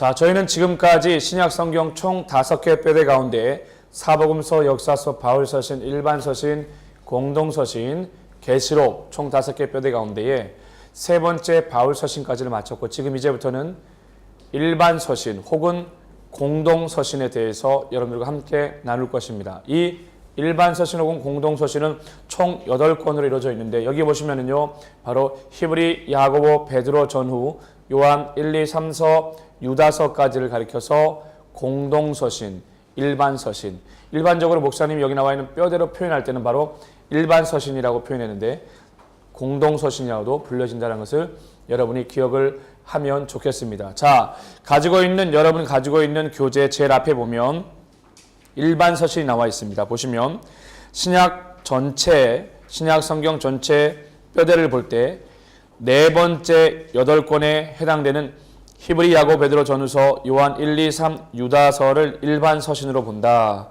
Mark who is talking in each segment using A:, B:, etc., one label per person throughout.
A: 자, 저희는 지금까지 신약 성경 총 5개 뼈대 가운데 사복음서, 역사서, 바울서신, 일반서신, 공동서신, 계시록 총 5개 뼈대 가운데에 세 번째 바울서신까지를 마쳤고 지금 이제부터는 일반서신 혹은 공동서신에 대해서 여러분들과 함께 나눌 것입니다. 이 일반서신 혹은 공동서신은 총 8권으로 이루어져 있는데 여기 보시면은요 바로 히브리, 야고보, 베드로 전후, 요한 1, 2, 3서, 유다서까지를 가리켜서 공동서신, 일반서신. 일반적으로 목사님이 여기 나와 있는 뼈대로 표현할 때는 바로 일반서신이라고 표현했는데 공동서신이라고도 불려진다는 것을 여러분이 기억을 하면 좋겠습니다. 자, 여러분이 가지고 있는 교재 제일 앞에 보면 일반서신이 나와 있습니다. 보시면 신약 성경 전체 뼈대를 볼 때 네 번째 8권에 해당되는 히브리, 야고보, 베드로 전후서, 요한 1, 2, 3, 유다서를 일반서신으로 본다.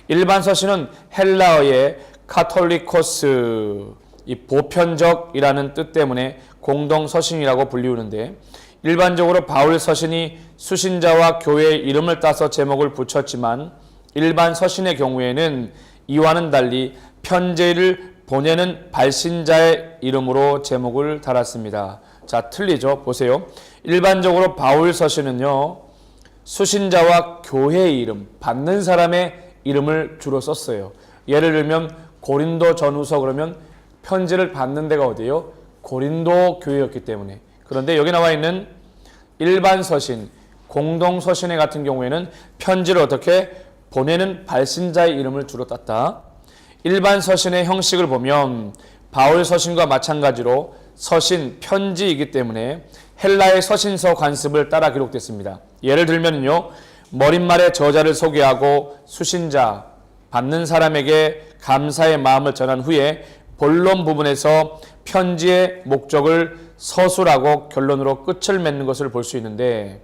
A: 일반서신은 헬라어의 카톨리코스, 이 보편적이라는 뜻 때문에 공동서신이라고 불리우는데 일반적으로 바울서신이 수신자와 교회의 이름을 따서 제목을 붙였지만 일반서신의 경우에는 이와는 달리 편지를 보내는 발신자의 이름으로 제목을 달았습니다. 자, 틀리죠? 보세요. 일반적으로 바울서신은요 수신자와 교회의 이름, 받는 사람의 이름을 주로 썼어요. 예를 들면 고린도 전후서 그러면 편지를 받는 데가 어디예요? 고린도 교회였기 때문에. 그런데 여기 나와 있는 일반서신, 공동서신의 같은 경우에는 편지를 어떻게 보내는 발신자의 이름을 주로 땄다. 일반서신의 형식을 보면 바울서신과 마찬가지로 서신, 편지이기 때문에 헬라의 서신서 관습을 따라 기록됐습니다. 예를 들면요, 머릿말에 저자를 소개하고 수신자, 받는 사람에게 감사의 마음을 전한 후에 본론 부분에서 편지의 목적을 서술하고 결론으로 끝을 맺는 것을 볼 수 있는데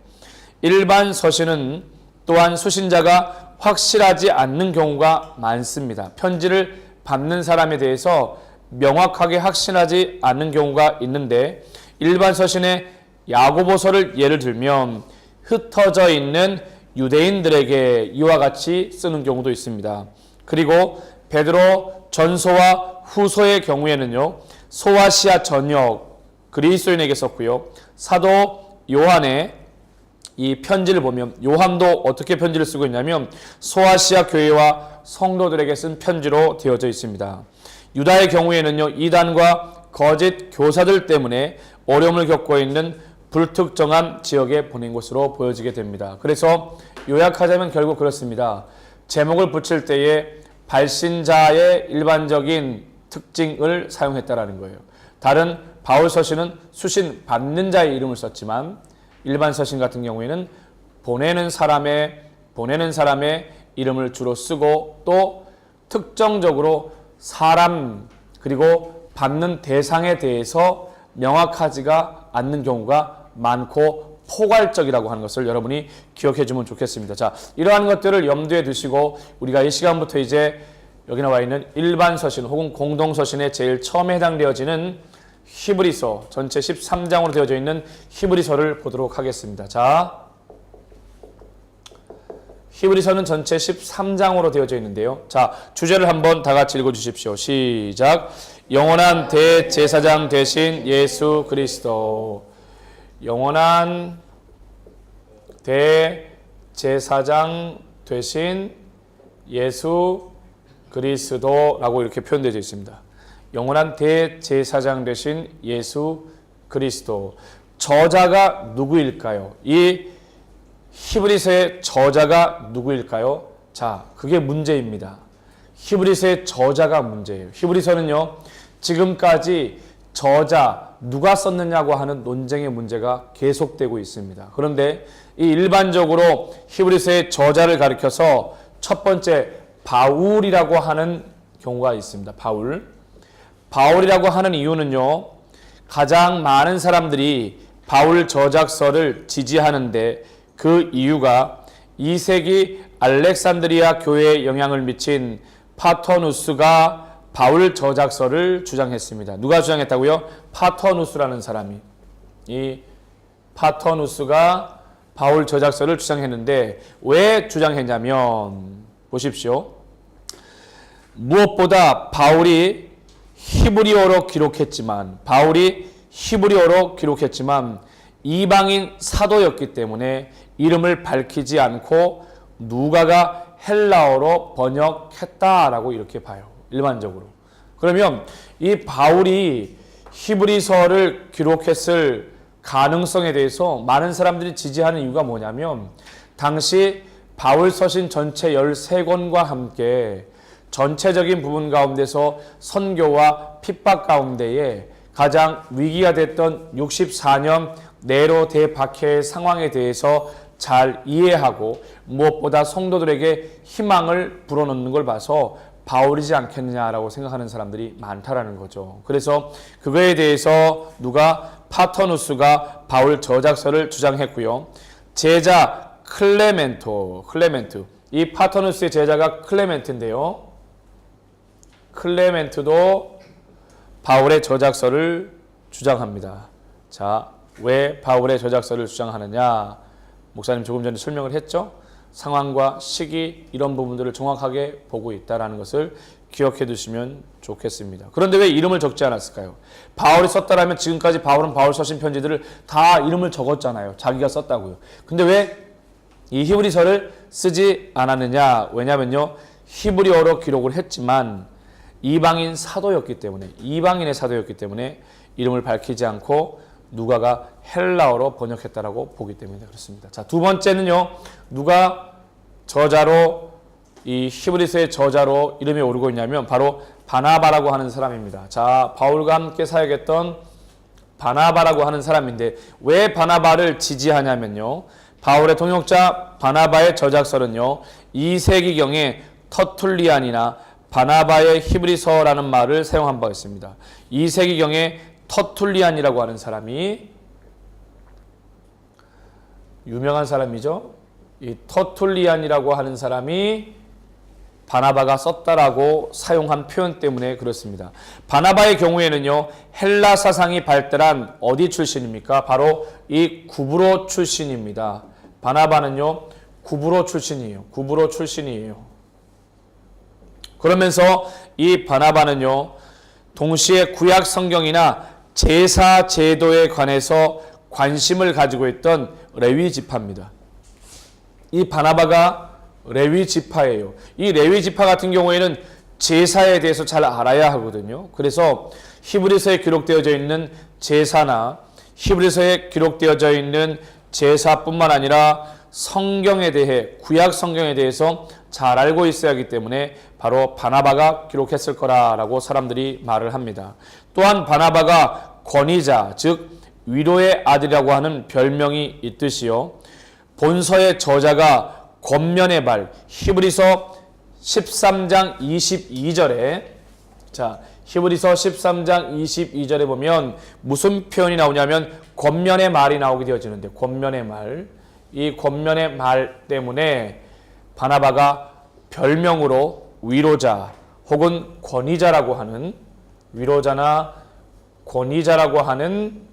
A: 일반 서신은 또한 수신자가 확실하지 않는 경우가 많습니다. 편지를 받는 사람에 대해서 명확하게 확신하지 않는 경우가 있는데 일반 서신의 야고보서를 예를 들면 흩어져 있는 유대인들에게 이와 같이 쓰는 경우도 있습니다. 그리고 베드로 전서와 후서의 경우에는요 소아시아 전역 그리스도인에게 썼고요. 사도 요한의 이 편지를 보면 요한도 어떻게 편지를 쓰고 있냐면 소아시아 교회와 성도들에게 쓴 편지로 되어져 있습니다. 유다의 경우에는요 이단과 거짓 교사들 때문에 어려움을 겪고 있는 불특정한 지역에 보낸 것으로 보여지게 됩니다. 그래서 요약하자면 결국 그렇습니다. 제목을 붙일 때에 발신자의 일반적인 특징을 사용했다라는 거예요. 다른 바울서신은 수신 받는 자의 이름을 썼지만 일반 서신 같은 경우에는 보내는 사람의 이름을 주로 쓰고 또 특정적으로 사람 그리고 받는 대상에 대해서 명확하지가 않는 경우가 많고 포괄적이라고 하는 것을 여러분이 기억해 주면 좋겠습니다. 자, 이러한 것들을 염두에 두시고 우리가 이 시간부터 이제 여기 나와 있는 일반 서신 혹은 공동 서신에 제일 처음에 해당되어지는 히브리서 전체 13장으로 되어져 있는 히브리서를 보도록 하겠습니다. 자, 히브리서는 전체 13장으로 되어져 있는데요. 자, 주제를 한번 다 같이 읽어주십시오. 시작. 영원한 대제사장 되신 예수 그리스도. 영원한 대제사장 되신 예수 그리스도라고 이렇게 표현되어 있습니다. 영원한 대제사장 되신 예수 그리스도. 저자가 누구일까요? 이 히브리서의 저자가 누구일까요? 자, 그게 문제입니다. 히브리서의 저자가 문제예요. 히브리서는요, 지금까지 저자, 누가 썼느냐고 하는 논쟁의 문제가 계속되고 있습니다. 그런데 이 일반적으로 히브리서의 저자를 가리켜서 첫 번째 바울이라고 하는 경우가 있습니다. 바울이라고 하는 이유는요, 가장 많은 사람들이 바울 저작서를 지지하는데 그 이유가 2세기 알렉산드리아 교회에 영향을 미친 파터누스가 바울 저작서를 주장했습니다. 누가 주장했다고요? 파터누스라는 사람이. 이 파터누스가 바울 저작서를 주장했는데 왜 주장했냐면 보십시오. 무엇보다 바울이 히브리어로 기록했지만 이방인 사도였기 때문에 이름을 밝히지 않고 누가가 헬라어로 번역했다라고 이렇게 봐요. 일반적으로. 그러면 이 바울이 히브리서를 기록했을 가능성에 대해서 많은 사람들이 지지하는 이유가 뭐냐면 당시 바울 서신 전체 13권과 함께 전체적인 부분 가운데서 선교와 핍박 가운데에 가장 위기가 됐던 64년 네로 대박해의 상황에 대해서 잘 이해하고 무엇보다 성도들에게 희망을 불어넣는 걸 봐서 바울이지 않겠느냐라고 생각하는 사람들이 많다라는 거죠. 그래서 그거에 대해서 누가 파터누스가 바울 저작서를 주장했고요. 제자 클레멘트 이 파터누스의 제자가 클레멘트인데요. 클레멘트도 바울의 저작서를 주장합니다. 자, 왜 바울의 저작서를 주장하느냐? 목사님 조금 전에 설명을 했죠. 상황과 시기 이런 부분들을 정확하게 보고 있다는 것을 기억해 두시면 좋겠습니다. 그런데 왜 이름을 적지 않았을까요? 바울이 썼다라면 지금까지 바울은 바울 서신 편지들을 다 이름을 적었잖아요. 자기가 썼다고요. 근데 왜 이 히브리서를 쓰지 않았느냐? 왜냐면요. 히브리어로 기록을 했지만 이방인의 사도였기 때문에 이름을 밝히지 않고 누가가 헬라어로 번역했다라고 보기 때문에 그렇습니다. 자, 두 번째는요. 누가 저자로 이 히브리서의 저자로 이름이 오르고 있냐면 바로 바나바라고 하는 사람입니다. 자, 바울과 함께 사역했던 바나바라고 하는 사람인데 왜 바나바를 지지하냐면요. 바울의 통역자 바나바의 저작서는요. 2세기경에 터툴리안이나 바나바의 히브리서라는 말을 사용한 바가 있습니다. 2세기경에 터툴리안이라고 하는 사람이 유명한 사람이죠. 이 터툴리안이라고 하는 사람이 바나바가 썼다라고 사용한 표현 때문에 그렇습니다. 바나바의 경우에는요. 헬라 사상이 발달한 어디 출신입니까? 바로 이 구브로 출신입니다. 바나바는요. 구브로 출신이에요. 그러면서 이 바나바는요. 동시에 구약 성경이나 제사 제도에 관해서 관심을 가지고 있던 레위 지파입니다. 이 바나바가 레위 지파예요. 이 레위 지파 같은 경우에는 제사에 대해서 잘 알아야 하거든요. 그래서 히브리서에 기록되어져 있는 제사나 히브리서에 기록되어져 있는 제사뿐만 아니라 성경에 대해 구약 성경에 대해서 잘 알고 있어야 하기 때문에 바로 바나바가 기록했을 거라고 사람들이 말을 합니다. 또한 바나바가 권위자, 즉 위로의 아들이라고 하는 별명이 있듯이요. 본서의 저자가 권면의 발, 히브리서 13장 22절에 자, 히브리서 13장 22절에 보면 무슨 표현이 나오냐면 권면의 말이 나오게 되어지는데 권면의 말, 이 권면의 말 때문에 바나바가 별명으로 위로자 혹은 권위자라고 하는 위로자나 권위자라고 하는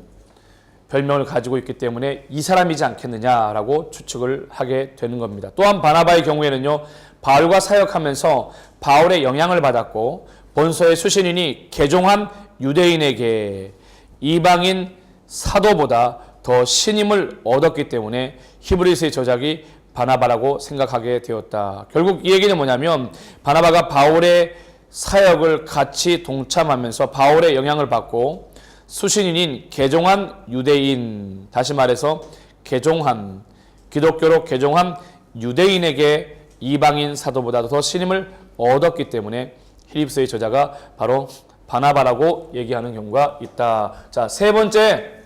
A: 별명을 가지고 있기 때문에 이 사람이지 않겠느냐라고 추측을 하게 되는 겁니다. 또한 바나바의 경우에는요. 바울과 사역하면서 바울의 영향을 받았고 본서의 수신인이 개종한 유대인에게 이방인 사도보다 더 신임을 얻었기 때문에 히브리서의 저작이 바나바라고 생각하게 되었다. 결국 이 얘기는 뭐냐면 바나바가 바울의 사역을 같이 동참하면서 바울의 영향을 받고 수신인인 개종한 유대인, 다시 말해서 개종한 기독교로 개종한 유대인에게 이방인 사도보다 더 신임을 얻었기 때문에 히브리서의 저자가 바로 바나바라고 얘기하는 경우가 있다. 자, 세 번째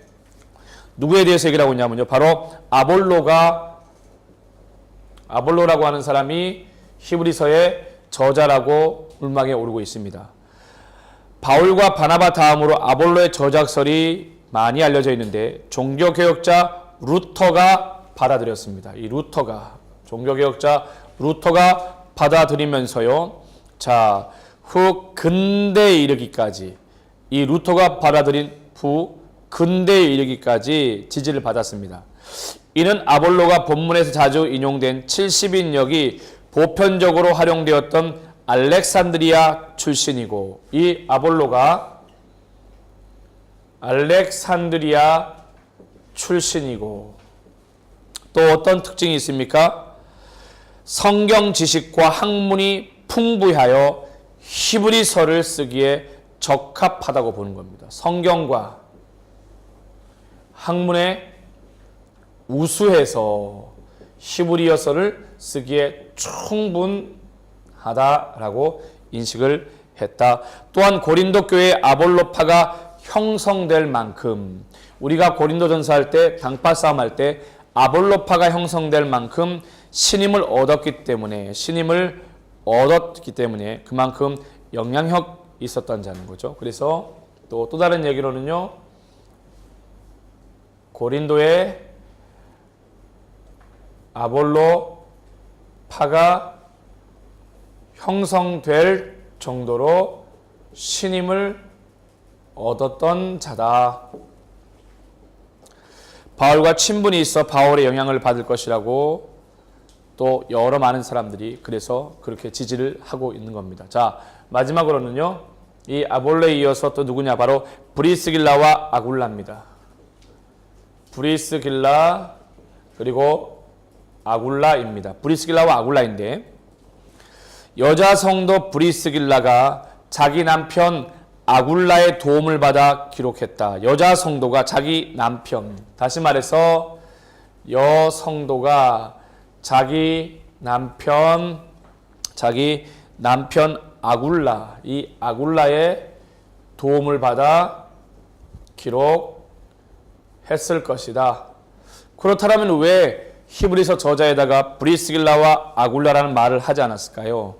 A: 누구에 대해서 얘기를 하고 있냐면요. 바로 아볼로라고 하는 사람이 히브리서의 저자라고 물망에 오르고 있습니다. 바울과 바나바 다음으로 아볼로의 저작설이 많이 알려져 있는데 종교개혁자 루터가 받아들였습니다. 이 종교개혁자 루터가 받아들이면서요. 자, 후 근대에 이르기까지 이 루터가 받아들인 후 근대에 이르기까지 지지를 받았습니다. 이는 아볼로가 본문에서 자주 인용된 70인역이 보편적으로 활용되었던 알렉산드리아 출신이고, 이 아볼로가 알렉산드리아 출신이고, 또 어떤 특징이 있습니까? 성경 지식과 학문이 풍부하여 히브리서를 쓰기에 적합하다고 보는 겁니다. 성경과 학문에 우수해서 히브리어서를 쓰기에 충분하다라고 인식을 했다. 또한 고린도 교회 아볼로파가 형성될 만큼, 우리가 고린도전서 할 때 당파 싸움 할 때 아볼로파가 형성될 만큼 신임을 얻었기 때문에 그만큼 영향력 있었다는 거죠. 그래서 또 다른 얘기로는요, 고린도의 아볼로파가 형성될 정도로 신임을 얻었던 자다. 바울과 친분이 있어 바울의 영향을 받을 것이라고 또 여러 많은 사람들이 그래서 그렇게 지지를 하고 있는 겁니다. 자, 마지막으로는요, 이 아볼로에 이어서 또 누구냐? 바로 브리스길라와 아굴라입니다. 브리스길라 그리고 아굴라입니다. 브리스길라와 아굴라인데, 여자 성도 브리스길라가 자기 남편 아굴라의 도움을 받아 기록했다. 여자 성도가 자기 남편, 다시 말해서 여성도가 자기 남편 아굴라, 이 아굴라의 도움을 받아 기록했을 것이다. 그렇다면 왜 히브리서 저자에다가 브리스길라와 아굴라라는 말을 하지 않았을까요?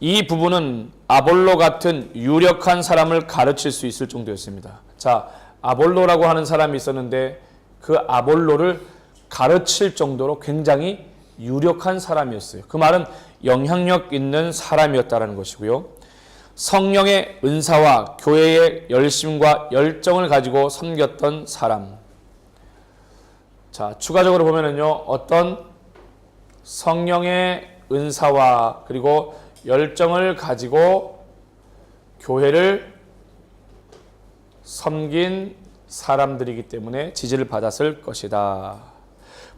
A: 이 부분은 아볼로 같은 유력한 사람을 가르칠 수 있을 정도였습니다. 자, 아볼로라고 하는 사람이 있었는데 그 아볼로를 가르칠 정도로 굉장히 유력한 사람이었어요. 그 말은 영향력 있는 사람이었다는 것이고요. 성령의 은사와 교회의 열심과 열정을 가지고 섬겼던 사람. 자, 추가적으로 보면은요, 어떤 성령의 은사와 그리고 열정을 가지고 교회를 섬긴 사람들이기 때문에 지지를 받았을 것이다.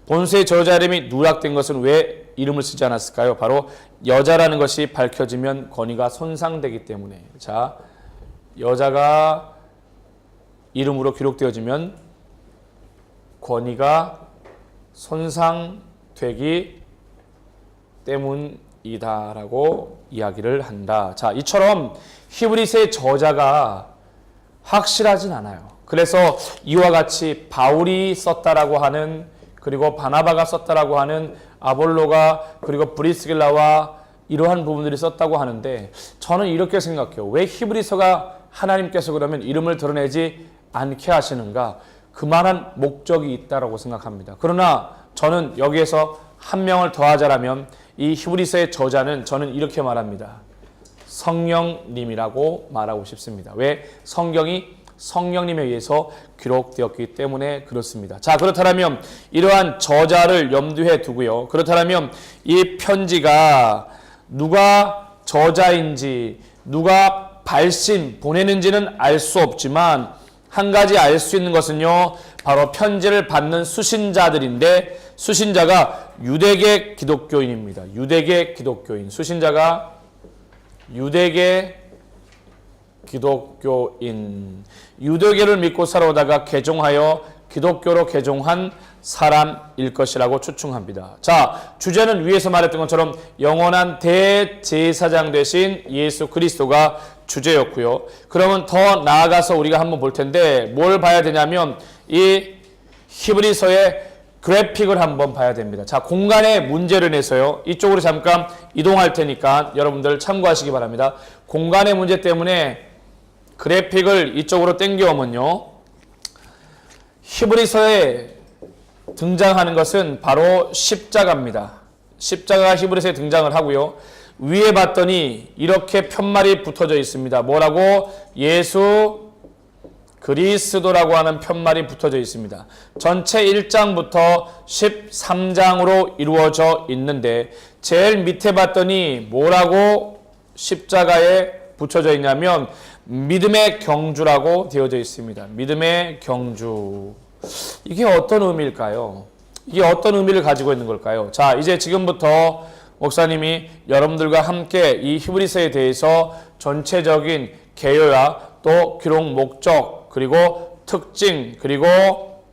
A: 본서의 저자 이름이 누락된 것은 왜 이름을 쓰지 않았을까요? 바로 여자라는 것이 밝혀지면 권위가 손상되기 때문에. 자, 여자가 이름으로 기록되어지면 권위가 손상되기 때문이다라고 이야기를 한다. 자, 이처럼 히브리서의 저자가 확실하진 않아요. 그래서 이와 같이 바울이 썼다라고 하는, 그리고 바나바가 썼다라고 하는, 아볼로가 그리고 브리스길라와 이러한 부분들이 썼다고 하는데, 저는 이렇게 생각해요. 왜 히브리서가 하나님께서 그러면 이름을 드러내지 않게 하시는가? 그만한 목적이 있다라고 생각합니다. 그러나 저는 여기에서 한 명을 더하자라면 이 히브리서의 저자는 저는 이렇게 말합니다. 성령님이라고 말하고 싶습니다. 왜? 성경이 성령님에 의해서 기록되었기 때문에 그렇습니다. 자, 그렇다면 이러한 저자를 염두에 두고요. 그렇다면 이 편지가 누가 저자인지, 누가 보내는지는 알 수 없지만 한 가지 알 수 있는 것은요, 바로 편지를 받는 수신자들인데, 수신자가 유대계 기독교인입니다. 유대계 기독교인. 수신자가 유대계 기독교인. 유대계를 믿고 살아오다가 개종하여 기독교로 개종한 사람일 것이라고 추측합니다. 자, 주제는 위에서 말했던 것처럼 영원한 대제사장 되신 예수 그리스도가 주제였고요. 그러면 더 나아가서 우리가 한번 볼 텐데, 뭘 봐야 되냐면 이 히브리서의 그래픽을 한번 봐야 됩니다. 자, 공간의 문제를 내서요, 이쪽으로 잠깐 이동할 테니까 여러분들 참고하시기 바랍니다. 공간의 문제 때문에 그래픽을 이쪽으로 당겨오면요, 히브리서에 등장하는 것은 바로 십자가입니다. 십자가가 히브리서에 등장을 하고요. 위에 봤더니 이렇게 편말이 붙어져 있습니다. 뭐라고? 예수 그리스도라고 하는 편말이 붙어져 있습니다. 전체 1장부터 13장으로 이루어져 있는데 제일 밑에 봤더니 뭐라고 십자가에 붙여져 있냐면 믿음의 경주라고 되어져 있습니다. 믿음의 경주. 이게 어떤 의미일까요? 이게 어떤 의미를 가지고 있는 걸까요? 자, 이제 지금부터 목사님이 여러분들과 함께 이 히브리서에 대해서 전체적인 개요와 또 기록 목적 그리고 특징 그리고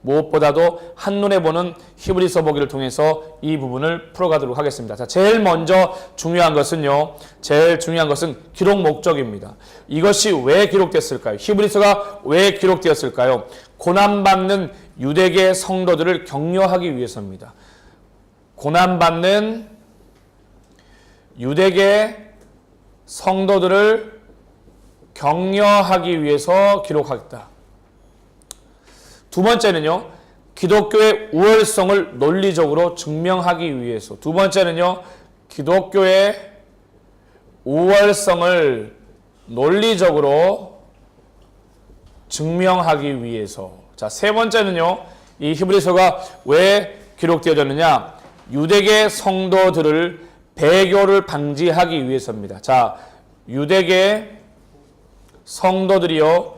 A: 무엇보다도 한눈에 보는 히브리서 보기를 통해서 이 부분을 풀어가도록 하겠습니다. 자, 제일 먼저 중요한 것은요. 제일 중요한 것은 기록 목적입니다. 이것이 왜 기록됐을까요? 히브리서가 왜 기록되었을까요? 고난받는 유대계 성도들을 격려하기 위해서입니다. 고난받는 유대계 성도들을 격려하기 위해서 기록하겠다. 두 번째는요. 기독교의 우월성을 논리적으로 증명하기 위해서. 두 번째는요. 기독교의 우월성을 논리적으로 증명하기 위해서. 자, 세 번째는요. 이 히브리서가 왜 기록되어졌느냐? 유대계 성도들을 배교를 방지하기 위해서입니다. 자, 유대계 성도들이요.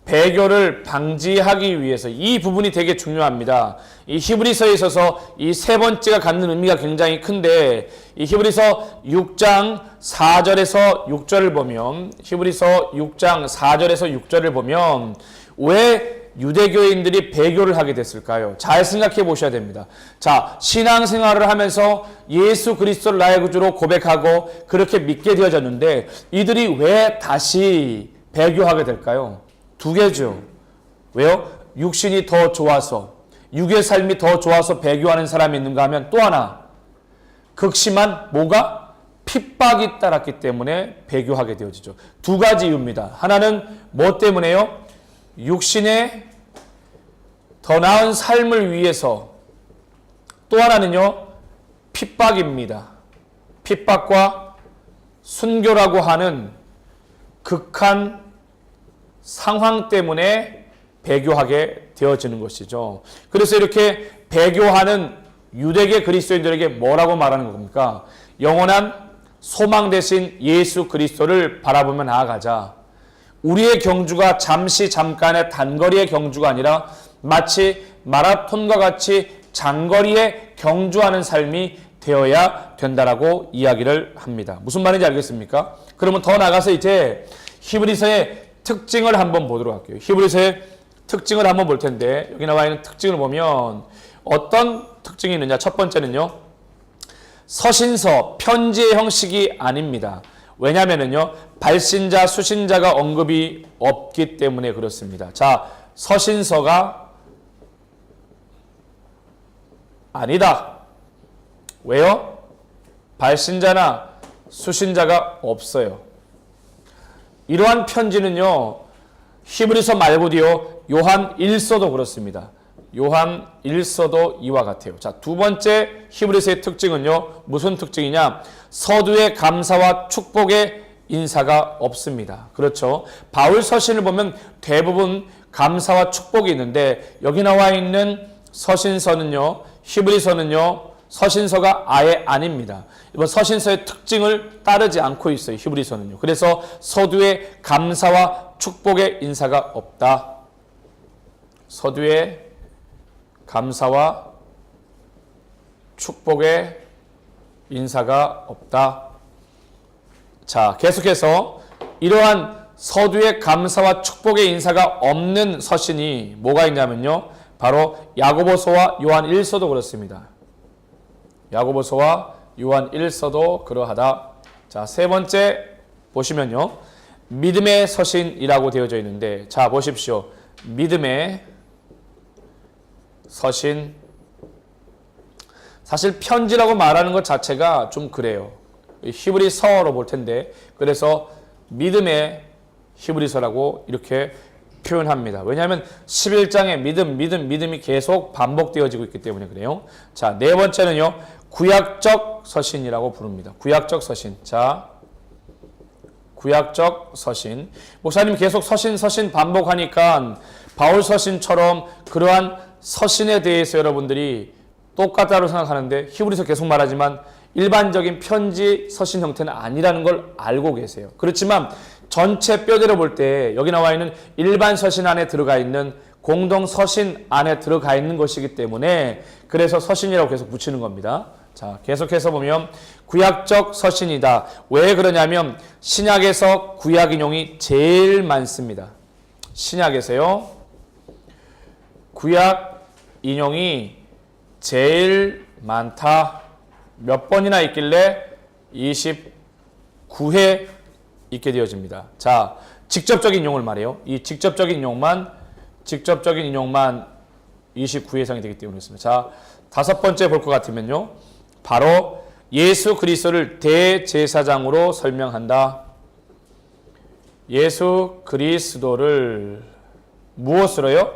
A: 배교를 방지하기 위해서 이 부분이 되게 중요합니다. 이 히브리서에 있어서 이 세 번째가 갖는 의미가 굉장히 큰데 이 히브리서 6장 4절에서 6절을 보면 히브리서 6장 4절에서 6절을 보면 왜 유대교인들이 배교를 하게 됐을까요? 잘 생각해 보셔야 됩니다. 자, 신앙생활을 하면서 예수 그리스도를 나의 구주로 고백하고 그렇게 믿게 되어졌는데 이들이 왜 다시 배교하게 될까요? 두 개죠. 왜요? 육신이 더 좋아서, 육의 삶이 더 좋아서 배교하는 사람이 있는가 하면 또 하나, 극심한 뭐가? 핍박이 따랐기 때문에 배교하게 되어지죠. 두 가지 이유입니다. 하나는 뭐 때문에요? 육신의 더 나은 삶을 위해서. 또 하나는요, 핍박입니다. 핍박과 순교라고 하는 극한 상황 때문에 배교하게 되어지는 것이죠. 그래서 이렇게 배교하는 유대계 그리스도인들에게 뭐라고 말하는 겁니까? 영원한 소망 되신 예수 그리스도를 바라보며 나아가자. 우리의 경주가 잠깐의 단거리의 경주가 아니라 마치 마라톤과 같이 장거리에 경주하는 삶이 되어야 된다라고 이야기를 합니다. 무슨 말인지 알겠습니까? 그러면 더 나가서 이제 히브리서의 특징을 한번 보도록 할게요. 히브리서의 특징을 한번 볼 텐데 여기 나와 있는 특징을 보면 어떤 특징이 있느냐. 첫 번째는요. 서신서, 편지의 형식이 아닙니다. 왜냐하면요. 발신자, 수신자가 언급이 없기 때문에 그렇습니다. 자, 서신서가 아니다. 왜요? 발신자나 수신자가 없어요. 이러한 편지는요. 히브리서 말고도요. 요한 1서도 그렇습니다. 요한 1서도 이와 같아요. 자, 두 번째 히브리서의 특징은요. 무슨 특징이냐? 서두의 감사와 축복의 인사가 없습니다. 그렇죠. 바울 서신을 보면 대부분 감사와 축복이 있는데 여기 나와 있는 서신서는요. 히브리서는요. 서신서가 아예 아닙니다. 이번 서신서의 특징을 따르지 않고 있어요. 히브리서는요. 그래서 서두에 감사와 축복의 인사가 없다. 서두에 감사와 축복의 인사가 없다. 자, 계속해서 이러한 서두에 감사와 축복의 인사가 없는 서신이 뭐가 있냐면요. 바로 야고보서와 요한 1서도 그렇습니다. 야고보서와 요한 1서도 그러하다. 자, 세 번째 보시면요. 믿음의 서신이라고 되어져 있는데 자, 보십시오. 믿음의 서신. 사실 편지라고 말하는 것 자체가 좀 그래요. 히브리서로 볼 텐데 그래서 믿음의 히브리서라고 이렇게 표현합니다. 왜냐하면 11장에 믿음이 계속 반복되어지고 있기 때문에 그래요. 자, 네 번째는요. 구약적 서신이라고 부릅니다. 구약적 서신. 자, 구약적 서신. 목사님 계속 서신 반복하니까 바울 서신처럼 그러한 서신에 대해서 여러분들이 똑같다고 생각하는데 히브리서 계속 말하지만 일반적인 편지 서신 형태는 아니라는 걸 알고 계세요. 그렇지만 전체 뼈대로 볼 때 여기 나와 있는 일반 서신 안에 들어가 있는 공동 서신 안에 들어가 있는 것이기 때문에 그래서 서신이라고 계속 붙이는 겁니다. 자, 계속해서 보면 구약적 서신이다. 왜 그러냐면 신약에서 구약 인용이 제일 많습니다. 신약에서요. 구약 인용이 제일 많다. 몇 번이나 있길래 29회 있게 되어집니다. 자, 직접적인 인용을 말해요. 이 직접적인 인용만 29회 이상이 되기 때문에 그렇습니다. 자, 다섯 번째 볼 것 같으면요. 바로 예수 그리스도를 대제사장으로 설명한다. 예수 그리스도를 무엇으로요?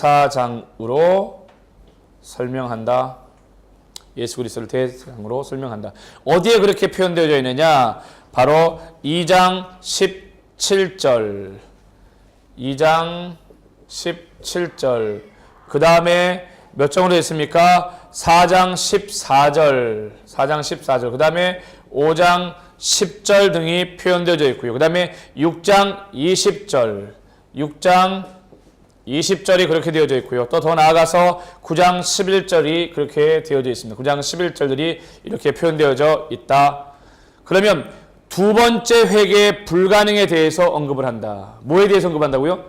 A: 대제사장으로 설명한다. 예수 그리스도를 대제사장으로 설명한다. 어디에 그렇게 표현되어 있느냐? 바로 2장 17절. 2장 17절. 그 다음에 몇 장으로 있습니까? 4장 14절. 4장 14절. 그 다음에 5장 10절 등이 표현되어 있고요. 그 다음에 6장 20절. 6장 20절이 그렇게 되어져 있고요. 또 더 나아가서 9장 11절이 그렇게 되어져 있습니다. 9장 11절들이 이렇게 표현되어져 있다. 그러면 두 번째 회개 불가능에 대해서 언급을 한다. 뭐에 대해서 언급한다고요?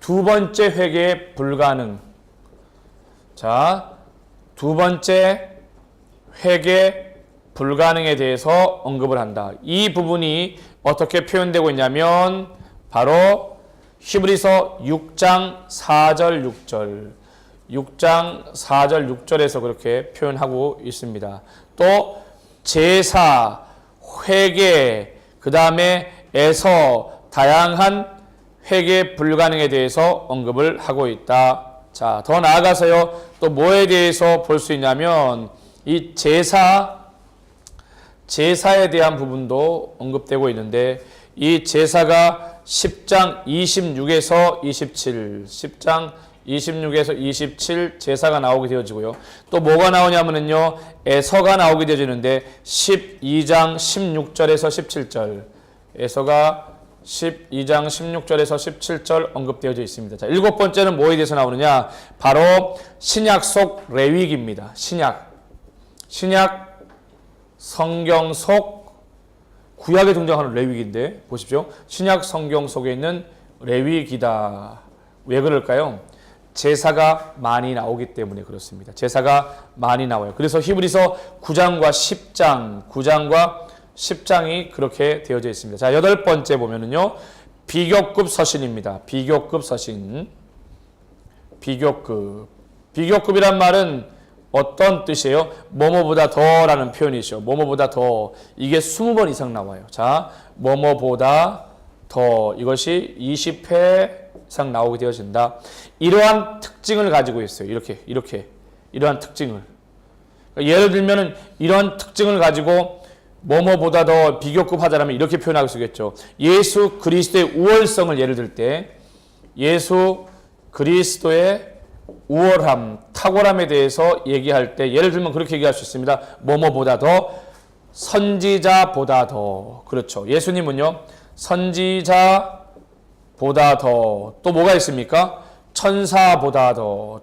A: 두 번째 회개 불가능. 자, 두 번째 회개 불가능에 대해서 언급을 한다. 이 부분이 어떻게 표현되고 있냐면 바로 히브리서 6장 4절 6절 6장 4절 6절에서 그렇게 표현하고 있습니다. 또 제사, 회개, 그 다음에 에서 다양한 회개 불가능에 대해서 언급을 하고 있다. 자, 더 나아가서요. 또 뭐에 대해서 볼 수 있냐면 이 제사에 대한 부분도 언급되고 있는데 이 제사가 10장 26에서 27, 10장 26에서 27 제사가 나오게 되어지고요. 또 뭐가 나오냐면요. 에서가 나오게 되어지는데 12장 16절에서 17절. 에서가 12장 16절에서 17절 언급되어져 있습니다. 자, 일곱 번째는 뭐에 대해서 나오느냐? 바로 신약 속 레위기입니다. 신약 성경 속 구약에 등장하는 레위기인데 보십시오. 신약 성경 속에 있는 레위기다. 왜 그럴까요? 제사가 많이 나오기 때문에 그렇습니다. 제사가 많이 나와요. 그래서 히브리서 9장과 10장이 그렇게 되어져 있습니다. 자, 여덟 번째 보면은요. 비교급 서신입니다. 비교급 서신. 비교급이란 말은 어떤 뜻이에요? 뭐뭐보다 더라는 표현이죠. 뭐뭐보다 더. 이게 20번 이상 나와요. 자, 뭐뭐보다 더. 이것이 20회 이상 나오게 되어진다. 이러한 특징을 가지고 있어요. 이렇게. 이러한 특징을. 그러니까 예를 들면은 이런 특징을 가지고 뭐뭐보다 더 비교급 하자라면 이렇게 표현할 수 있겠죠. 예수 그리스도의 우월성을 예를 들 때 예수 그리스도의 우월함, 탁월함에 대해서 얘기할 때 예를 들면 그렇게 얘기할 수 있습니다. 뭐뭐보다 더, 선지자보다 더. 그렇죠. 예수님은요. 선지자보다 더. 또 뭐가 있습니까? 천사보다 더.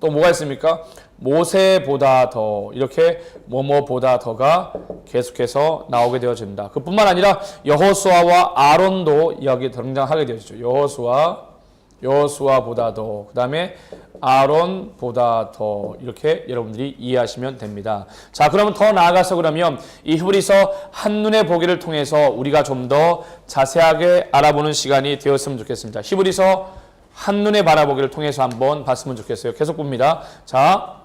A: 또 뭐가 있습니까? 모세보다 더. 이렇게 뭐뭐보다 더가 계속해서 나오게 되어진다. 그뿐만 아니라 여호수아와 아론도 여기 등장하게 되어지죠. 여호수아보다 더, 그 다음에 아론보다 더, 이렇게 여러분들이 이해하시면 됩니다. 자, 그러면 더 나아가서 그러면 이 히브리서 한눈에 보기를 통해서 우리가 좀 더 자세하게 알아보는 시간이 되었으면 좋겠습니다. 히브리서 한눈에 바라보기를 통해서 한번 봤으면 좋겠어요. 계속 봅니다. 자,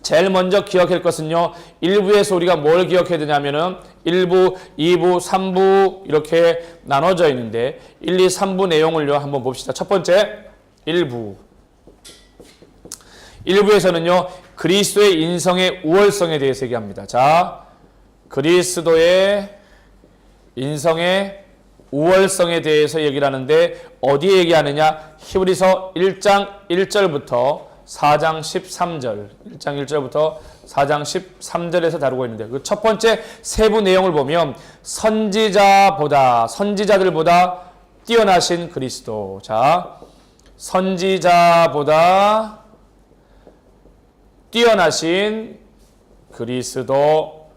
A: 제일 먼저 기억할 것은요. 1부에서 우리가 뭘 기억해야 되냐면은 1부, 2부, 3부 이렇게 나눠져 있는데 1, 2, 3부 내용을요. 한번 봅시다. 첫 번째 1부. 1부에서는요. 그리스도의 인성의 우월성에 대해서 얘기합니다. 자, 그리스도의 인성의 우월성에 대해서 얘기를 하는데 어디에 얘기하느냐? 히브리서 1장 1절부터 4장 13절, 1장 1절부터 4장 13절에서 다루고 있는데 그 첫 번째 세부 내용을 보면 선지자들보다 뛰어나신 그리스도. 자, 선지자보다 뛰어나신 그리스도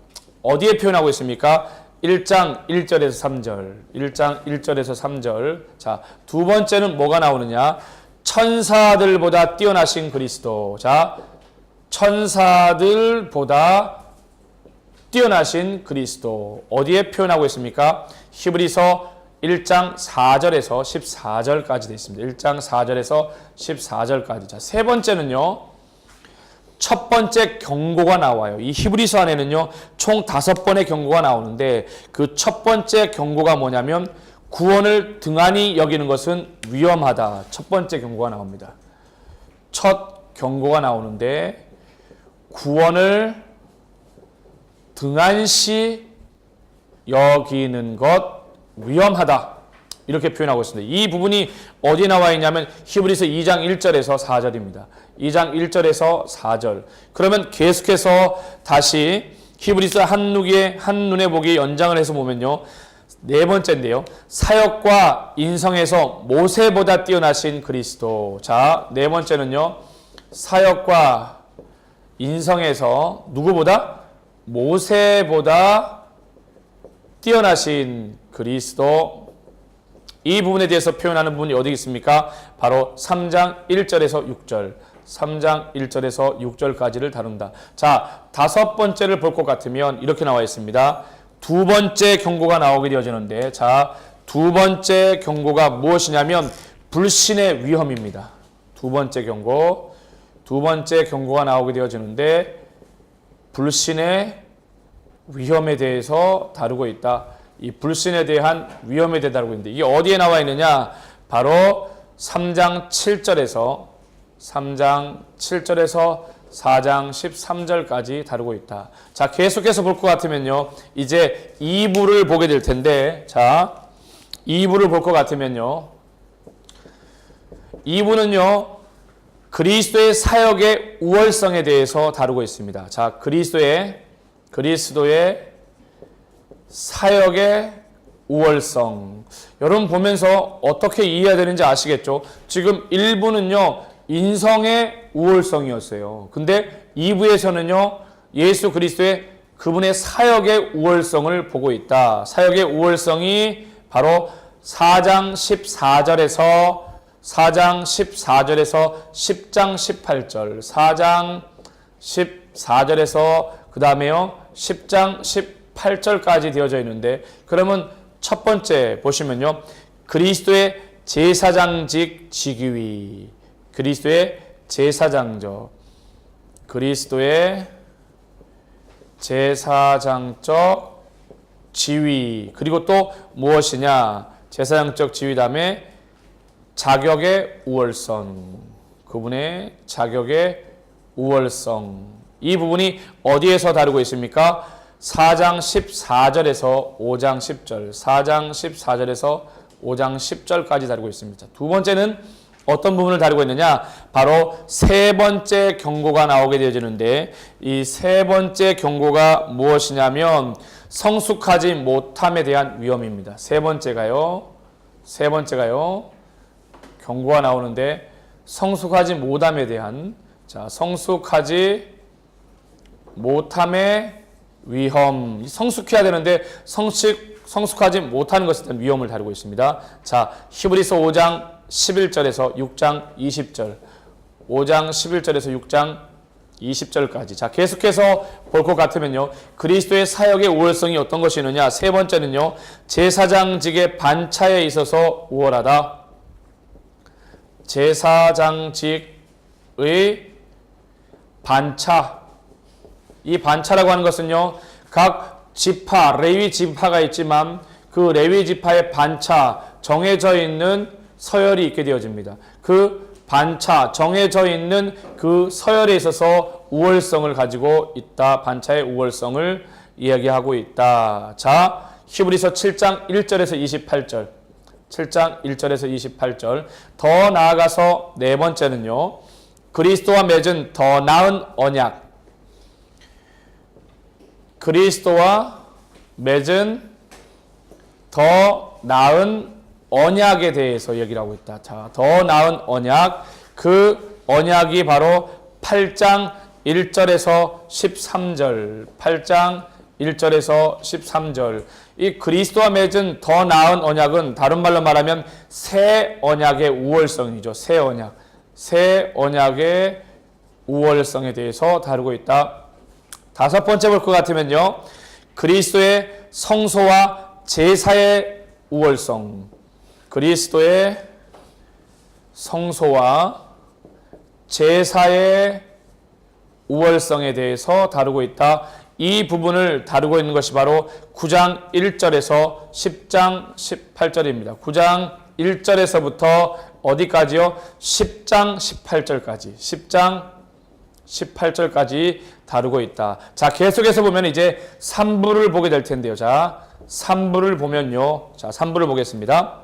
A: 어디에 표현하고 있습니까? 1장 1절에서 3절. 1장 1절에서 3절. 자, 두 번째는 뭐가 나오느냐? 천사들보다 뛰어나신 그리스도. 자, 천사들보다 뛰어나신 그리스도. 어디에 표현하고 있습니까? 히브리서 1장 4절에서 14절까지 되어 있습니다. 1장 4절에서 14절까지. 자, 세 번째는요. 첫 번째 경고가 나와요. 이 히브리서 안에는요, 총 5번의 경고가 나오는데 그 첫 번째 경고가 뭐냐면 구원을 등한히 여기는 것은 위험하다. 첫 번째 경고가 나옵니다. 첫 경고가 나오는데 구원을 등한시 여기는 것 위험하다. 이렇게 표현하고 있습니다. 이 부분이 어디 나와 있냐면 히브리서 2장 1절에서 4절입니다. 2장 1절에서 4절. 그러면 계속해서 다시 히브리서 한눈에 보기 연장을 해서 보면요. 네 번째인데요. 사역과 인성에서 모세보다 뛰어나신 그리스도. 자, 네 번째는요. 사역과 인성에서 누구보다? 모세보다 뛰어나신 그리스도. 이 부분에 대해서 표현하는 부분이 어디 있습니까? 바로 3장 1절에서 6절. 3장 1절에서 6절까지를 다룬다. 자, 다섯 번째를 볼 것 같으면 이렇게 나와 있습니다. 두 번째 경고가 나오게 되어지는데, 자, 두 번째 경고가 무엇이냐면 불신의 위험입니다. 두 번째 경고가 나오게 되어지는데 불신의 위험에 대해서 다루고 있다. 이 불신에 대한 위험에 대해 다루고 있는데 이게 어디에 나와 있느냐? 바로 3장 7절에서 4장 13절까지 다루고 있다. 자, 계속해서 볼 것 같으면요. 이제 2부를 보게 될 텐데, 자, 2부를 볼 것 같으면요. 2부는요. 그리스도의 사역의 우월성에 대해서 다루고 있습니다. 자, 그리스도의 사역의 우월성. 여러분 보면서 어떻게 이해해야 되는지 아시겠죠? 지금 1부는요. 인성의 우월성이었어요. 근데 2부에서는요. 예수 그리스도의 그분의 사역의 우월성을 보고 있다. 사역의 우월성이 바로 4장 14절에서 10장 18절. 4장 14절에서 그 다음에요. 10장 18절까지 되어져 있는데 그러면 첫 번째 보시면요. 그리스도의 제사장직 직위. 그리스도의 제사장적 지위. 그리고 또 무엇이냐? 제사장적 지위 다음에 자격의 우월성. 그분의 자격의 우월성. 이 부분이 어디에서 다루고 있습니까? 4장 14절에서 5장 10절. 4장 14절에서 5장 10절까지 다루고 있습니다. 두 번째는 어떤 부분을 다루고 있느냐? 바로 세 번째 경고가 나오게 되어지는데 이 세 번째 경고가 무엇이냐면 성숙하지 못함에 대한 위험입니다. 세 번째가요. 경고가 나오는데 성숙하지 못함에 대한, 자, 성숙하지 못함의 위험. 성숙해야 되는데 성숙하지 못하는 것에 대한 위험을 다루고 있습니다. 자, 히브리서 5장 11절에서 6장 20절. 5장 11절에서 6장 20절까지. 자, 계속해서 볼 것 같으면요. 그리스도의 사역의 우월성이 어떤 것이 있느냐? 세 번째는요. 제사장직의 반차에 있어서 우월하다. 제사장직의 반차. 이 반차라고 하는 것은요. 각 지파, 레위 지파가 있지만 그 레위 지파의 반차, 정해져 있는 서열이 있게 되어집니다. 그 반차, 정해져 있는 그 서열에 있어서 우월성을 가지고 있다. 반차의 우월성을 이야기하고 있다. 자, 히브리서 7장 1절에서 28절. 7장 1절에서 28절. 더 나아가서 네 번째는요. 그리스도와 맺은 더 나은 언약. 그리스도와 맺은 더 나은 언약에 대해서 얘기를 하고 있다. 자, 더 나은 언약. 그 언약이 바로 8장 1절에서 13절. 8장 1절에서 13절. 이 그리스도와 맺은 더 나은 언약은 다른 말로 말하면 새 언약의 우월성이죠. 새 언약. 새 언약의 우월성에 대해서 다루고 있다. 다섯 번째 볼 것 같으면요. 그리스도의 성소와 제사의 우월성. 그리스도의 성소와 제사의 우월성에 대해서 다루고 있다. 이 부분을 다루고 있는 것이 바로 9장 1절에서 10장 18절입니다. 9장 1절에서부터 어디까지요? 10장 18절까지. 10장 18절까지 다루고 있다. 자, 계속해서 보면 이제 3부를 보게 될 텐데요. 자, 3부를 보면요. 자, 3부를 보겠습니다.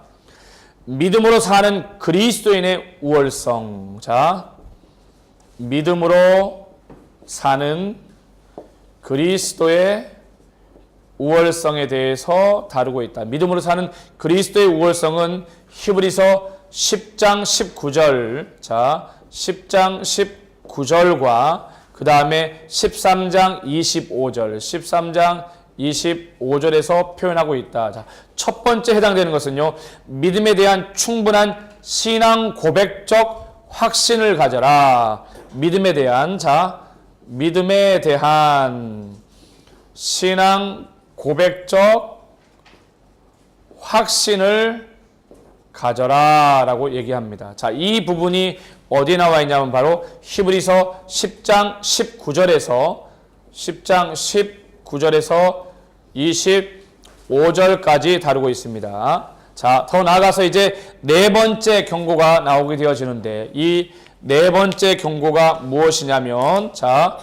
A: 믿음으로 사는 그리스도인의 우월성. 자, 믿음으로 사는 그리스도의 우월성에 대해서 다루고 있다. 믿음으로 사는 그리스도의 우월성은 히브리서 10장 19절. 자, 10장 19절과 그 다음에 13장 25절. 13장 25절에서 표현하고 있다. 자, 첫 번째 해당되는 것은요. 믿음에 대한 충분한 신앙 고백적 확신을 가져라. 믿음에 대한 믿음에 대한 신앙 고백적 확신을 가져라 라고 얘기합니다. 자, 이 부분이 어디에 나와 있냐면 바로 히브리서 10장 19절에서 25절까지 다루고 있습니다. 자, 더 나아가서 이제 네 번째 경고가 나오게 되어지는데 이 네 번째 경고가 무엇이냐면 자,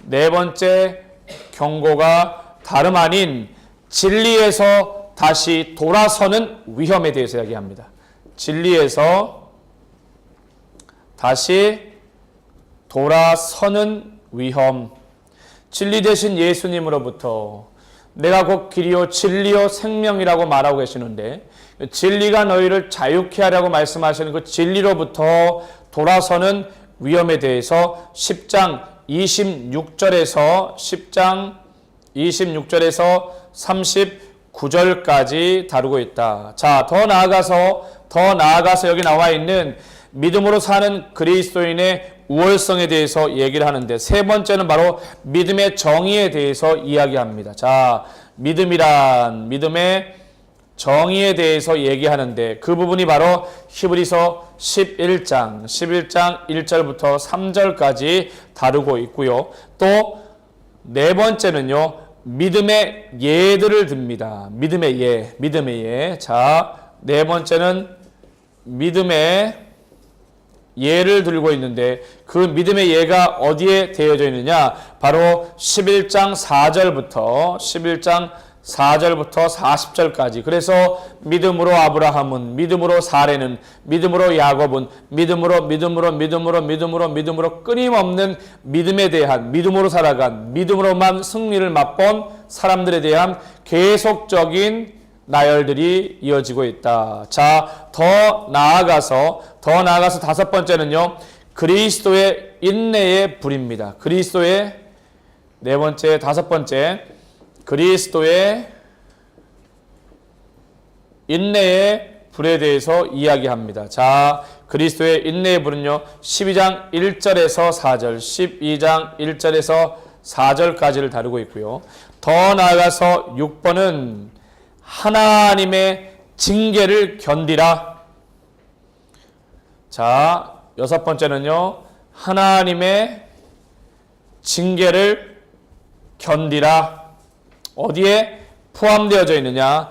A: 네 번째 경고가 다름 아닌 진리에서 다시 돌아서는 위험에 대해서 이야기합니다. 진리에서 다시 돌아서는 위험. 진리 되신 예수님으로부터 내가 곧 길이요 진리요 생명이라고 말하고 계시는데 진리가 너희를 자유케 하라고 말씀하시는 그 진리로부터 돌아서는 위험에 대해서 10장 26절에서 39절까지 다루고 있다. 자, 더 나아가서 여기 나와 있는 믿음으로 사는 그리스도인의 우월성에 대해서 얘기를 하는데 세 번째는 바로 믿음의 정의에 대해서 이야기합니다. 자, 믿음의 정의에 대해서 얘기하는데 그 부분이 바로 히브리서 11장 1절부터 3절까지 다루고 있고요. 또 네 번째는요. 믿음의 예들을 듭니다. 믿음의 예. 자, 네 번째는 믿음의 예를 들고 있는데 그 믿음의 예가 어디에 되어져 있느냐? 바로 11장 4절부터 40절까지. 그래서 믿음으로 아브라함은, 믿음으로 사레는, 믿음으로 야곱은, 믿음으로 끊임없는 믿음에 대한, 믿음으로 살아간, 믿음으로만 승리를 맛본 사람들에 대한 계속적인 나열들이 이어지고 있다. 자, 더 나아가서 다섯 번째는요. 그리스도의 인내의 불입니다. 다섯 번째. 그리스도의 인내의 불에 대해서 이야기합니다. 자, 그리스도의 인내의 불은요. 12장 1절에서 4절, 12장 1절에서 4절까지를 다루고 있고요. 더 나아가서 6번은 하나님의 징계를 견디라. 자, 여섯 번째는요. 하나님의 징계를 견디라. 어디에 포함되어져 있느냐?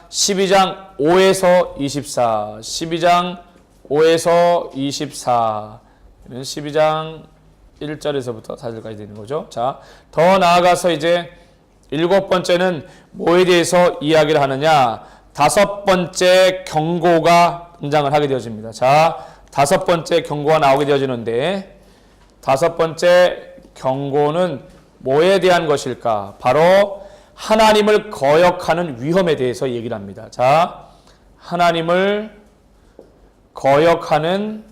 A: 12장 5에서 24. 12장 5에서 24. 12장 1절에서부터 4절까지 되는 거죠. 자, 더 나아가서 이제 일곱 번째는 뭐에 대해서 이야기를 하느냐? 다섯 번째 경고가 등장을 하게 되어집니다. 자, 다섯 번째 경고가 나오게 되어지는데 다섯 번째 경고는 뭐에 대한 것일까? 바로 하나님을 거역하는 위험에 대해서 얘기를 합니다. 자, 하나님을 거역하는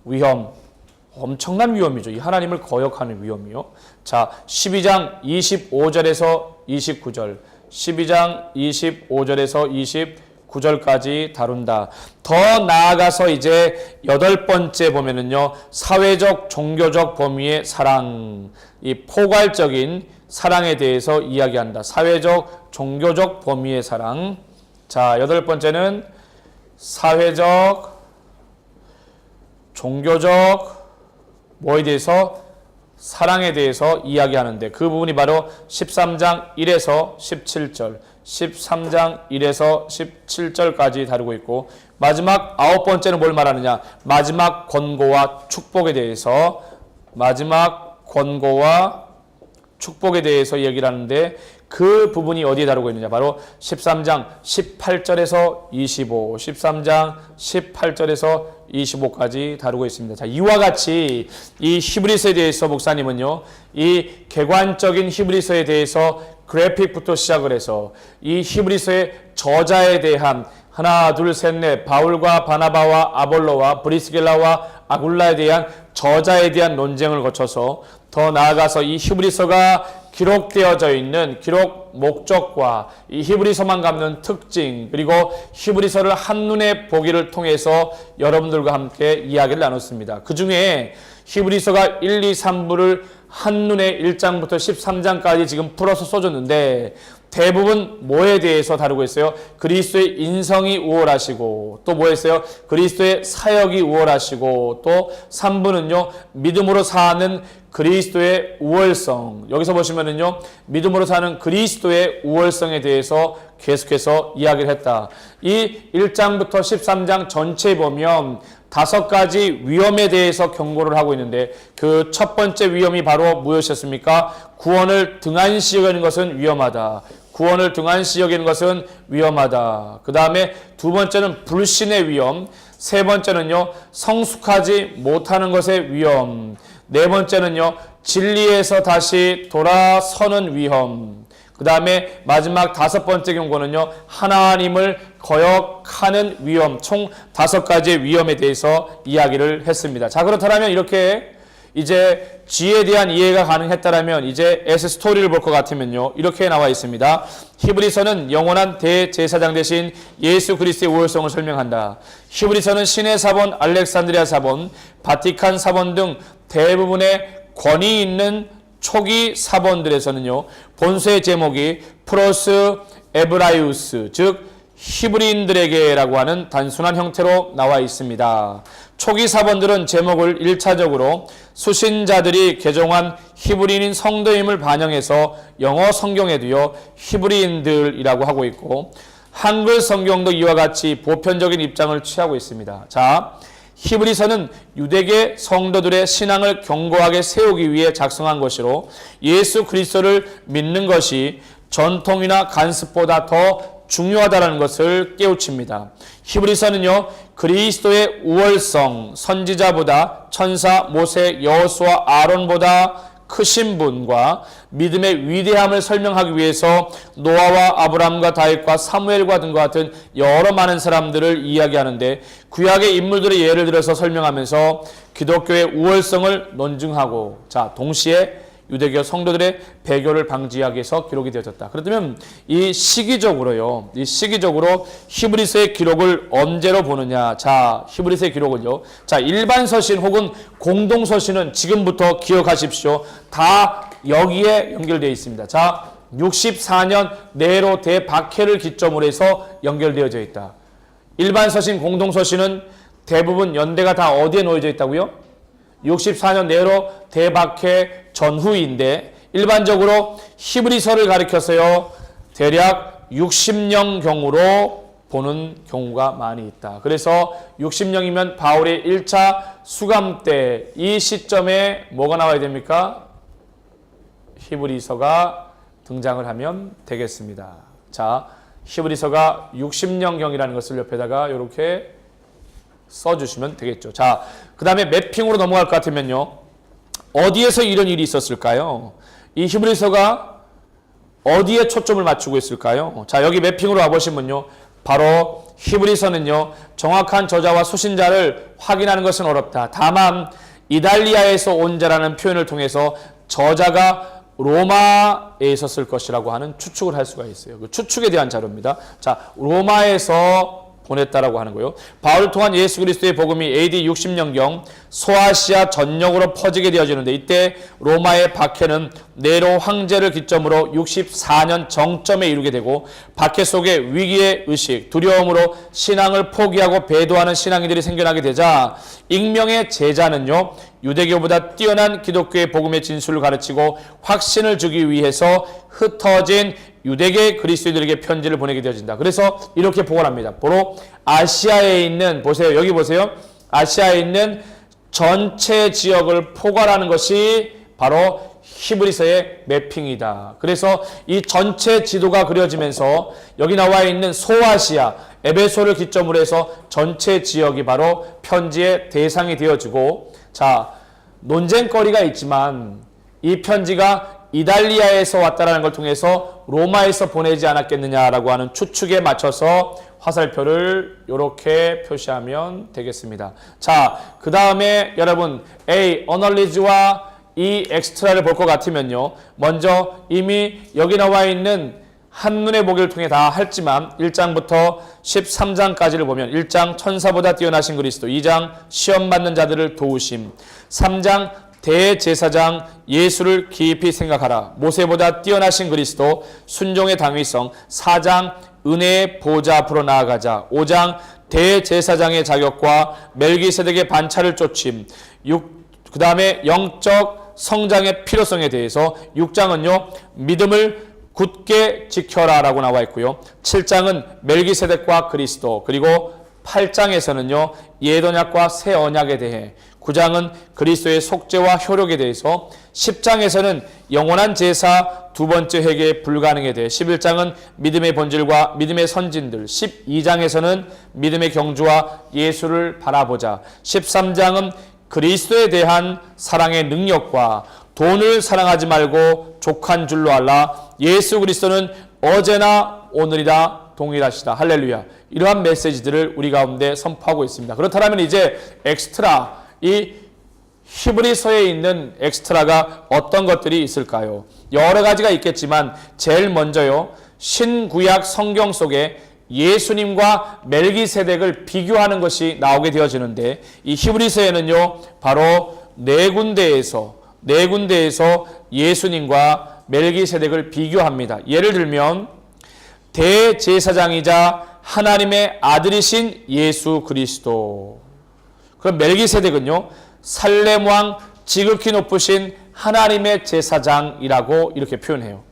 A: 위험. 엄청난 위험이죠. 이 하나님을 거역하는 위험이요. 자, 12장 25절에서 29절. 12장 25절에서 29절까지 다룬다. 더 나아가서 이제 여덟 번째 보면은요, 사회적, 종교적 범위의 사랑, 이 포괄적인 사랑에 대해서 이야기한다. 사회적, 종교적 범위의 사랑. 자, 여덟 번째는 사회적, 종교적 뭐에 대해서? 사랑에 대해서 이야기하는데 그 부분이 바로 13장 1에서 17절, 13장 1에서 17절까지 다루고 있고 마지막 아홉 번째는 뭘 말하느냐? 마지막 권고와 축복에 대해서 마지막 권고와 축복에 대해서 얘기를 하는데 그 부분이 어디에 다루고 있느냐? 바로 13장 18절에서 25, 13장 18절에서 25까지 다루고 있습니다. 자, 이와 같이 이 히브리서에 대해서 목사님은요, 이 객관적인 히브리서에 대해서 그래픽부터 시작을 해서 이 히브리서의 저자에 대한 하나, 둘, 셋, 넷, 바울과 바나바와 아볼로와 브리스길라와 아굴라에 대한 저자에 대한 논쟁을 거쳐서 더 나아가서 이 히브리서가 기록되어져 있는 기록 목적과 이 히브리서만 갖는 특징 그리고 히브리서를 한눈에 보기를 통해서 여러분들과 함께 이야기를 나눴습니다. 그 중에 히브리서가 1, 2, 3부를 한눈에 1장부터 13장까지 지금 풀어서 써줬는데 대부분 뭐에 대해서 다루고 있어요? 그리스도의 인성이 우월하시고 또 뭐였어요? 그리스도의 사역이 우월하시고 또 3부는요 믿음으로 사는 그리스도의 우월성. 여기서 보시면은요 믿음으로 사는 그리스도의 우월성에 대해서 계속해서 이야기를 했다. 이 1장부터 13장 전체에 보면 다섯 가지 위험에 대해서 경고를 하고 있는데 그 첫 번째 위험이 바로 무엇이었습니까? 구원을 등한시 여기는 것은 위험하다. 구원을 등한시 여기는 것은 위험하다. 그 다음에 두 번째는 불신의 위험. 세 번째는요 성숙하지 못하는 것의 위험. 네 번째는요 진리에서 다시 돌아서는 위험. 그 다음에 마지막 다섯 번째 경고는요 하나님을 거역하는 위험. 총 다섯 가지의 위험에 대해서 이야기를 했습니다. 자, 그렇다면 이렇게 이제 지에 대한 이해가 가능했다면 이제 에스 스토리를 볼 것 같으면요 이렇게 나와 있습니다. 히브리서는 영원한 대제사장 대신 예수 그리스도의 우월성을 설명한다. 히브리서는 신의 사본, 알렉산드리아 사본, 바티칸 사본 등 대부분의 권위 있는 초기 사본들에서는요 본서의 제목이 프로스 에브라이우스 즉 히브리인들에게라고 하는 단순한 형태로 나와 있습니다. 초기 사본들은 제목을 1차적으로 수신자들이 개종한 히브리인 성도임을 반영해서 영어 성경에도요 히브리인들이라고 하고 있고 한글 성경도 이와 같이 보편적인 입장을 취하고 있습니다. 자, 히브리서는 유대계 성도들의 신앙을 견고하게 세우기 위해 작성한 것이로 예수 그리스도를 믿는 것이 전통이나 간습보다 더 중요하다는 것을 깨우칩니다. 히브리서는요 그리스도의 우월성, 선지자보다 천사, 모세, 여호수아, 아론보다 크신 분과 믿음의 위대함을 설명하기 위해서 노아와 아브라함과 다윗과 사무엘과 등과 같은 여러 많은 사람들을 이야기하는데 구약의 인물들의 예를 들어서 설명하면서 기독교의 우월성을 논증하고 자 동시에 유대교 성도들의 배교를 방지하기 위해서 기록이 되어졌다. 그렇다면 이 시기적으로 히브리서의 기록을 언제로 보느냐? 자, 히브리서의 기록은요. 자, 일반 서신 혹은 공동 서신은 지금부터 기억하십시오. 다 여기에 연결되어 있습니다. 자, 64년 네로 대박해를 기점으로 해서 연결되어져 있다. 일반 서신, 공동 서신은 대부분 연대가 다 어디에 놓여져 있다고요? 64년 네로 대박해 전후인데 일반적으로 히브리서를 가리켜서요 대략 60년경으로 보는 경우가 많이 있다. 그래서 60년이면 바울의 1차 수감 때 이 시점에 뭐가 나와야 됩니까? 히브리서가 등장을 하면 되겠습니다. 자, 히브리서가 60년경이라는 것을 옆에다가 이렇게 써주시면 되겠죠. 자, 그 다음에 매핑으로 넘어갈 것 같으면요. 어디에서 이런 일이 있었을까요? 이 히브리서가 어디에 초점을 맞추고 있을까요? 자, 여기 매핑으로 와보시면요. 바로 히브리서는요. 정확한 저자와 수신자를 확인하는 것은 어렵다. 다만 이달리아에서 온 자라는 표현을 통해서 저자가 로마에 있었을 것이라고 하는 추측을 할 수가 있어요. 그 추측에 대한 자료입니다. 자, 로마에서 보냈다라고 하는 거예요. 바울을 통한 예수 그리스도의 복음이 AD 60년경 소아시아 전역으로 퍼지게 되어지는데 이때 로마의 박해는 네로 황제를 기점으로 64년 정점에 이르게 되고 박해 속에 위기의 의식, 두려움으로 신앙을 포기하고 배도하는 신앙인들이 생겨나게 되자 익명의 제자는요. 유대교보다 뛰어난 기독교의 복음의 진술을 가르치고 확신을 주기 위해서 흩어진 유대계 그리스도인들에게 편지를 보내게 되어진다. 그래서 이렇게 보관합니다. 바로 아시아에 있는, 보세요. 여기 보세요. 아시아에 있는 전체 지역을 포괄하는 것이 바로 히브리서의 매핑이다. 그래서 이 전체 지도가 그려지면서 여기 나와 있는 소아시아, 에베소를 기점으로 해서 전체 지역이 바로 편지의 대상이 되어지고, 자, 논쟁거리가 있지만 이 편지가 이달리아에서 왔다라는 걸 통해서 로마에서 보내지 않았겠느냐라고 하는 추측에 맞춰서 화살표를 이렇게 표시하면 되겠습니다. 자, 그 다음에 여러분 A, 어널리즈와 이 엑스트라를 볼 것 같으면요. 먼저 이미 여기 나와 있는 한눈에 보기를 통해 다 했지만 1장부터 13장까지를 보면 1장 천사보다 뛰어나신 그리스도, 2장 시험 받는 자들을 도우심, 3장 대제사장 예수를 깊이 생각하라, 모세보다 뛰어나신 그리스도, 순종의 당위성, 4장 은혜의 보좌 앞으로 나아가자, 5장 대제사장의 자격과 멜기세덱의 반차를 쫓임, 그 다음에 영적 성장의 필요성에 대해서 6장은요 믿음을 굳게 지켜라 라고 나와 있고요. 7장은 멜기세덱과 그리스도, 그리고 8장에서는요 옛언약과 새 언약에 대해, 9장은 그리스도의 속죄와 효력에 대해서, 10장에서는 영원한 제사 두 번째 회개 불가능에 대해, 11장은 믿음의 본질과 믿음의 선진들, 12장에서는 믿음의 경주와 예수를 바라보자, 13장은 그리스도에 대한 사랑의 능력과 돈을 사랑하지 말고 족한 줄로 알라, 예수 그리스도는 어제나 오늘이라 동일하시다. 할렐루야. 이러한 메시지들을 우리 가운데 선포하고 있습니다. 그렇다면 이제 엑스트라, 이 히브리서에 있는 엑스트라가 어떤 것들이 있을까요? 여러 가지가 있겠지만 제일 먼저요, 신구약 성경 속에 예수님과 멜기세덱을 비교하는 것이 나오게 되어지는데, 이 히브리서에는요 바로 네 군데에서 예수님과 멜기세덱을 비교합니다. 예를 들면 대제사장이자 하나님의 아들이신 예수 그리스도, 그럼 멜기세덱은요 살렘 왕 지극히 높으신 하나님의 제사장이라고 이렇게 표현해요.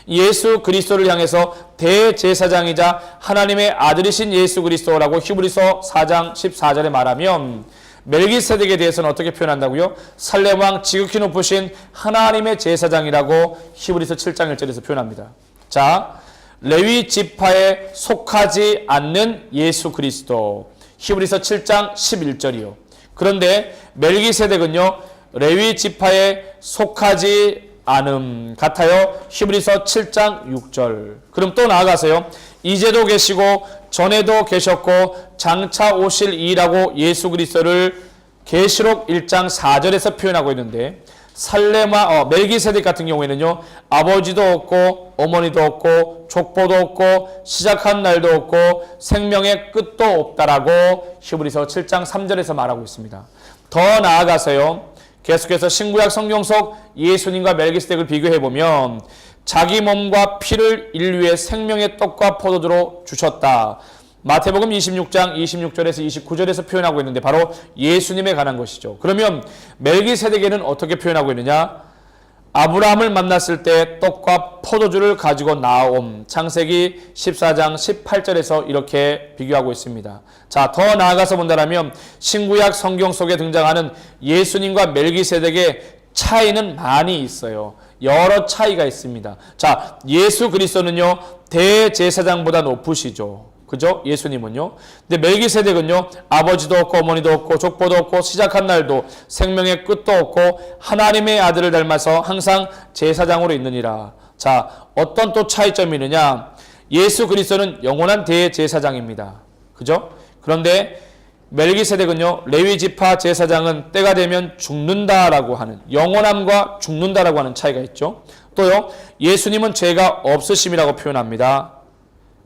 A: 예수 그리스도를 향해서 대제사장이자 하나님의 아들이신 예수 그리스도라고 히브리서 4장 14절에 말하면, 멜기세덱에 대해서는 어떻게 표현한다고요? 살렘 왕 지극히 높으신 하나님의 제사장이라고 히브리서 7장 1절에서 표현합니다. 자, 레위 지파에 속하지 않는 예수 그리스도, 히브리서 7장 11절이요. 그런데 멜기세덱은요 레위 지파에 속하지 않음 같아요. 히브리서 7장 6절. 그럼 또 나아가세요. 이제도 계시고 전에도 계셨고 장차 오실 이라고 예수 그리스도를 계시록 1장 4절에서 표현하고 있는데, 살렘과 멜기세덱 같은 경우에는요 아버지도 없고 어머니도 없고 족보도 없고 시작한 날도 없고 생명의 끝도 없다라고 히브리서 7장 3절에서 말하고 있습니다. 더 나아가서요, 계속해서 신구약 성경 속 예수님과 멜기세덱을 비교해보면 자기 몸과 피를 인류의 생명의 떡과 포도주로 주셨다, 마태복음 26장 26절에서 29절에서 표현하고 있는데 바로 예수님에 관한 것이죠. 그러면 멜기세덱에는 어떻게 표현하고 있느냐? 아브라함을 만났을 때 떡과 포도주를 가지고 나옴, 창세기 14장 18절에서 이렇게 비교하고 있습니다. 자, 더 나아가서 본다면 신구약 성경 속에 등장하는 예수님과 멜기세덱의 차이는 많이 있어요. 여러 차이가 있습니다. 자, 예수 그리스도는요, 대제사장보다 높으시죠. 그죠? 예수님은요. 근데 멜기세덱은요, 아버지도 없고 어머니도 없고 족보도 없고 시작한 날도 생명의 끝도 없고 하나님의 아들을 닮아서 항상 제사장으로 있느니라. 자, 어떤 또 차이점이 있느냐? 예수 그리스도는 영원한 대제사장입니다. 그죠? 그런데 멜기세덱은요, 레위 지파 제사장은 때가 되면 죽는다라고 하는, 영원함과 죽는다라고 하는 차이가 있죠. 또요, 예수님은 죄가 없으심이라고 표현합니다.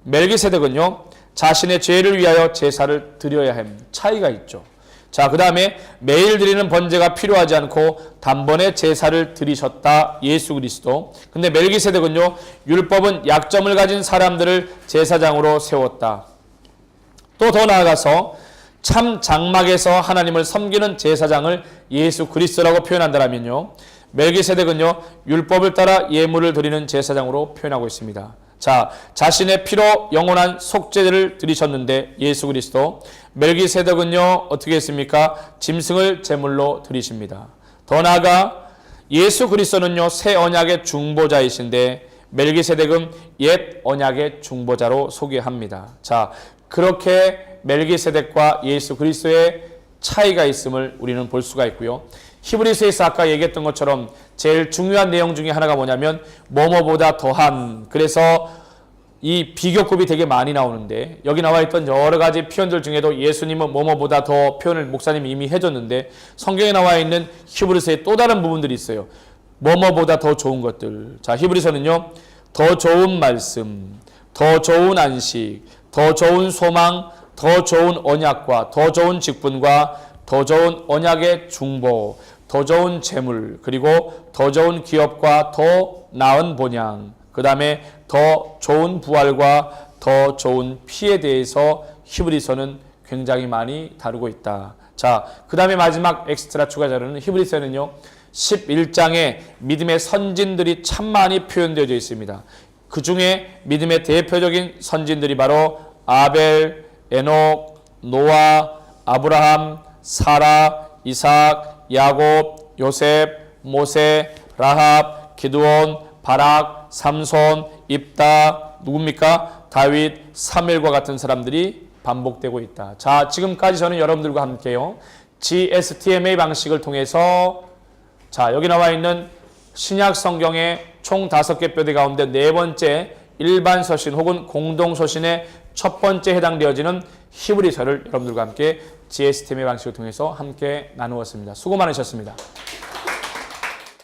A: 멜기세덱은요, 자신의 죄를 위하여 제사를 드려야 합니다. 차이가 있죠. 자, 그 다음에 매일 드리는 번제가 필요하지 않고 단번에 제사를 드리셨다. 예수 그리스도. 근데 멜기세덱은요, 율법은 약점을 가진 사람들을 제사장으로 세웠다. 또 더 나아가서 참 장막에서 하나님을 섬기는 제사장을 예수 그리스도라고 표현한다면요, 멜기세덱은요, 율법을 따라 예물을 드리는 제사장으로 표현하고 있습니다. 자, 자신의 피로 영원한 속죄를 드리셨는데 예수 그리스도, 멜기세덱은요 어떻게 했습니까? 짐승을 제물로 드리십니다. 더 나아가 예수 그리스도는요 새 언약의 중보자이신데 멜기세덱은 옛 언약의 중보자로 소개합니다. 자, 그렇게 멜기세덱과 예수 그리스도의 차이가 있음을 우리는 볼 수가 있고요. 히브리서에서 아까 얘기했던 것처럼 제일 중요한 내용 중에 하나가 뭐냐면 뭐뭐보다 더한, 그래서 이 비교급이 되게 많이 나오는데 여기 나와 있던 여러 가지 표현들 중에도 예수님은 뭐뭐보다 더 표현을 목사님이 이미 해줬는데 성경에 나와 있는 히브리서의 또 다른 부분들이 있어요. 뭐뭐보다 더 좋은 것들. 자, 히브리서는요, 더 좋은 말씀, 더 좋은 안식, 더 좋은 소망, 더 좋은 언약과 더 좋은 직분과 더 좋은 언약의 중보, 더 좋은 재물, 그리고 더 좋은 기업과 더 나은 본향, 그 다음에 더 좋은 부활과 더 좋은 피에 대해서 히브리서는 굉장히 많이 다루고 있다. 자, 그 다음에 마지막 엑스트라 추가 자료는 히브리서는요 11장에 믿음의 선진들이 참 많이 표현되어 있습니다. 그 중에 믿음의 대표적인 선진들이 바로 아벨, 에녹, 노아, 아브라함, 사라, 이삭, 야곱, 요셉, 모세, 라합, 기드온, 바락, 삼손, 입다, 누굽니까? 다윗, 사무엘과 같은 사람들이 반복되고 있다. 자, 지금까지 저는 여러분들과 함께요, GSTMA 방식을 통해서 자, 여기 나와 있는 신약 성경의 총 5개 뼈대 가운데 네 번째 일반 서신 혹은 공동 서신의 첫 번째 해당되어지는 히브리서를 여러분들과 함께 GSTM의 방식을 통해서 함께 나누었습니다. 수고 많으셨습니다.